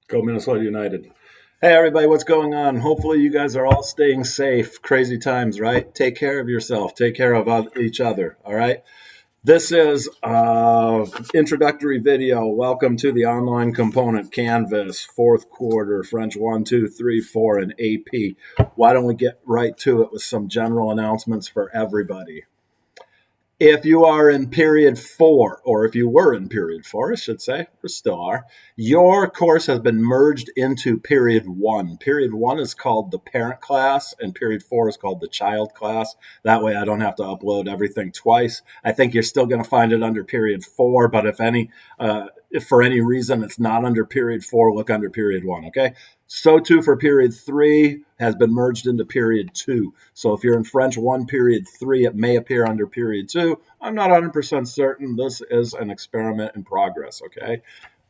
Go Minnesota United. Hey, everybody, what's going on? Hopefully, you guys are all staying safe. Crazy times, right? Take care of yourself. Take care of each other, all right? This is introductory video. Welcome to the online component Canvas, fourth quarter, French 1, 2, 3, 4, and AP. Why don't we get right to it with some general announcements for everybody? If you are in period 4, or if you were in period 4, I should say, or still are, your course has been merged into period 1. Period 1 is called the parent class, and period 4 is called the child class. That way I don't have to upload everything twice. I think you're still going to find it under period 4, but if for any reason it's not under period 4, look under period 1, okay? So too for period 3 has been merged into period 2. So if you're in French 1 period 3, it may appear under period 2. I'm not 100% certain. This is an experiment in progress, okay?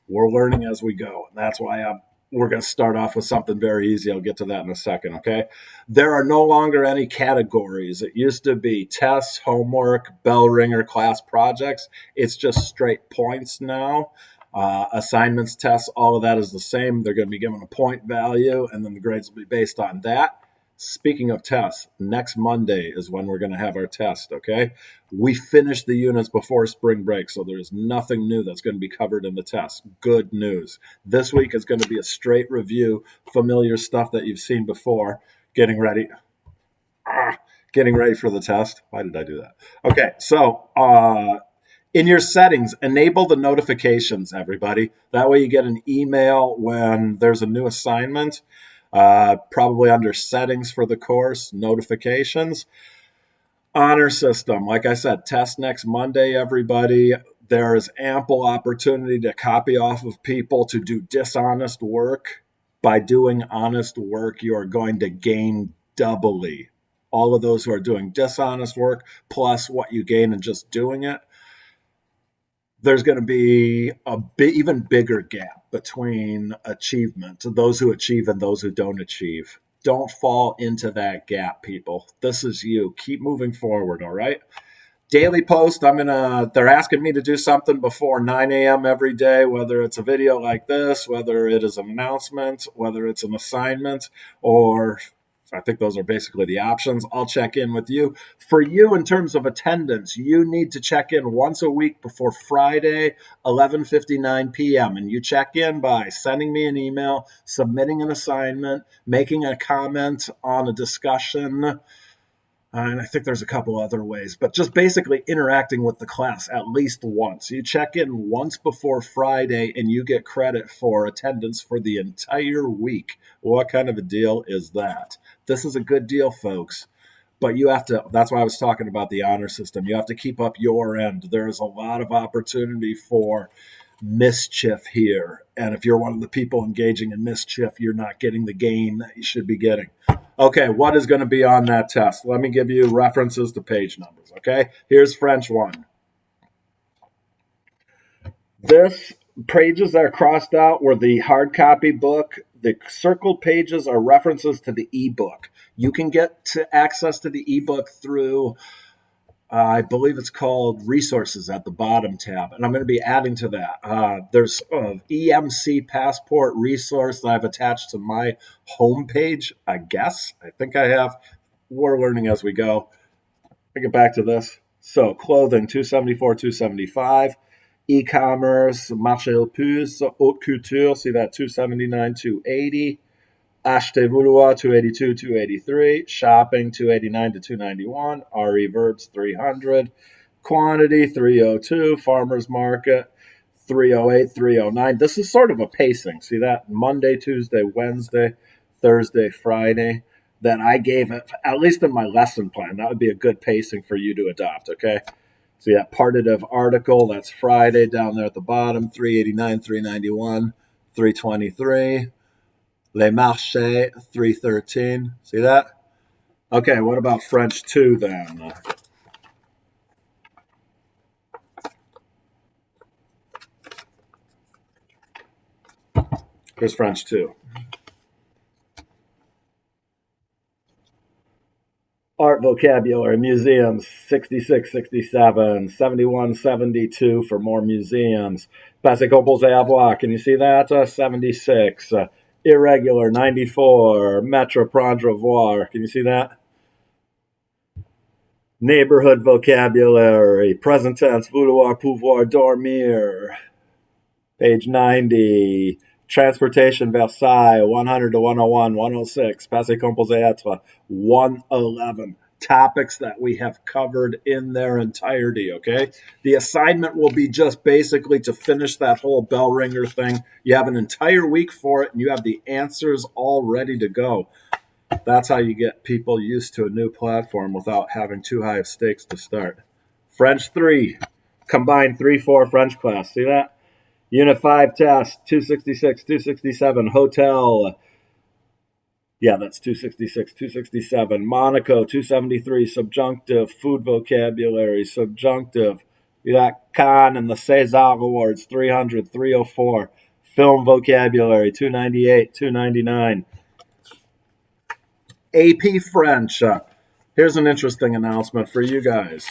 We're learning as we go. And that's why we're going to start off with something very easy. I'll get to that in a second, okay? There are no longer any categories. It used to be tests, homework, bell ringer, class projects. It's just straight points now. Assignments, tests, all of that is the same. They're going to be given a point value, and then the grades will be based on that. Speaking of tests, next Monday is when we're going to have our test, okay? We finished the units before spring break, so there's nothing new that's going to be covered in the test. Good news. This week is going to be a straight review, familiar stuff that you've seen before, getting ready. Getting ready for the test. Why did I do that? Okay, so in your settings, enable the notifications, everybody. That way you get an email when there's a new assignment, probably under settings for the course, notifications. Honor system, like I said, test next Monday, everybody. There is ample opportunity to copy off of people to do dishonest work. By doing honest work, you are going to gain doubly. All of those who are doing dishonest work, plus what you gain in just doing it, there's going to be even bigger gap between achievement, those who achieve and those who don't achieve. Don't fall into that gap, people. This is you. Keep moving forward, all right? Daily post, they're asking me to do something before 9 a.m. every day, whether it's a video like this, whether it is an announcement, whether it's an assignment, or I think those are basically the options. I'll check in with you. For you, in terms of attendance, you need to check in once a week before Friday, 11:59 p.m. And you check in by sending me an email, submitting an assignment, making a comment on a discussion. And I think there's a couple other ways, but just basically interacting with the class at least once. You check in once before Friday and you get credit for attendance for the entire week. What kind of a deal is that? This is a good deal, folks. But you have to, that's why I was talking about the honor system. You have to keep up your end. There's a lot of opportunity for mischief here. And if you're one of the people engaging in mischief, you're not getting the gain that you should be getting. Okay, what is going to be on that test? Let me give you references to page numbers, okay? Here's French 1. This pages that are crossed out were the hard copy book. The circled pages are references to the ebook. You can get to access to the ebook through I believe it's called resources at the bottom tab. And I'm going to be adding to that. There's an EMC passport resource that I've attached to my homepage, I guess. I think I have. We're learning as we go. I get back to this. So clothing, 274, 275. E-commerce, marché aux puces, haute couture, see that 279, 280. Acheter vouloir 282, 283. Shopping 289 to 291. RE verbs 300. Quantity 302. Farmers market 308, 309. This is sort of a pacing. See that? Monday, Tuesday, Wednesday, Thursday, Friday. That I gave it, at least in my lesson plan. That would be a good pacing for you to adopt, okay? See that partitive article, that's Friday down there at the bottom, 389, 391, 323. Les Marchés, 313. See that? Okay, what about French 2 then? Here's French 2. Art vocabulary, museums, 66, 67, 71, 72 for more museums. Passé composé avoir, can you see that? 76. Irregular, 94. Metro prendre voir, can you see that? Neighborhood vocabulary, present tense, vouloir, pouvoir, dormir. Page 90. Transportation, Versailles, 100 to 101, 106. Passé composé être, 111. Topics that we have covered in their entirety, okay? The assignment will be just basically to finish that whole bell ringer thing. You have an entire week for it, and you have the answers all ready to go. That's how you get people used to a new platform without having too high of stakes to start. French 3, combined 3-4 French class. See that? Unit 5 test, 266, 267, hotel. Yeah, that's 266, 267. Monaco, 273, subjunctive, food vocabulary, subjunctive. You got Cannes and the César Awards, 300, 304. Film vocabulary, 298, 299. AP French. Here's an interesting announcement for you guys.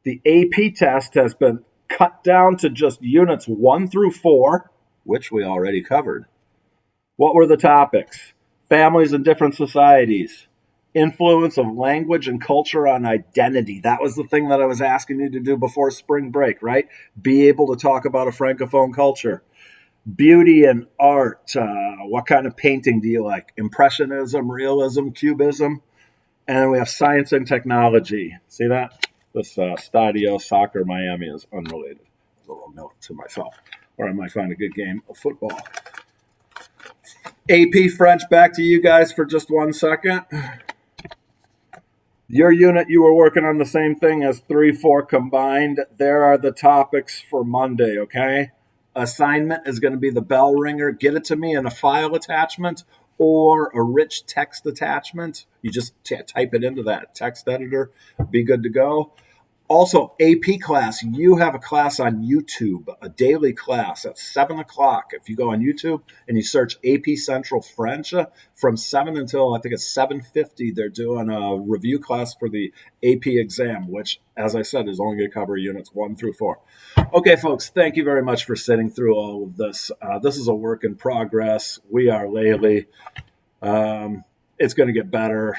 The AP test has been cut down to just units 1 through 4, which we already covered. What were the topics? Families in different societies. Influence of language and culture on identity. That was the thing that I was asking you to do before spring break, right? Be able to talk about a Francophone culture. Beauty and art. What kind of painting do you like? Impressionism, realism, cubism. And we have science and technology. See that? This Stadio Soccer Miami is unrelated. A little note to myself. Or I might find a good game of football. AP French, back to you guys for just 1 second. Your unit, you were working on the same thing as 3-4 combined. There are the topics for Monday, okay? Assignment is going to be the bell ringer. Get it to me in a file attachment or a rich text attachment. You just type it into that text editor. Be good to go. Also, AP class, you have a class on YouTube, a daily class at 7 o'clock. If you go on YouTube and you search AP Central French, from 7 until I think it's 7:50, they're doing a review class for the AP exam, which, as I said, is only going to cover units 1 through 4. Okay, folks, thank you very much for sitting through all of this. This is a work in progress. We are Laylee. It's going to get better.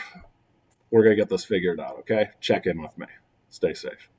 We're going to get this figured out, okay? Check in with me. Stay safe.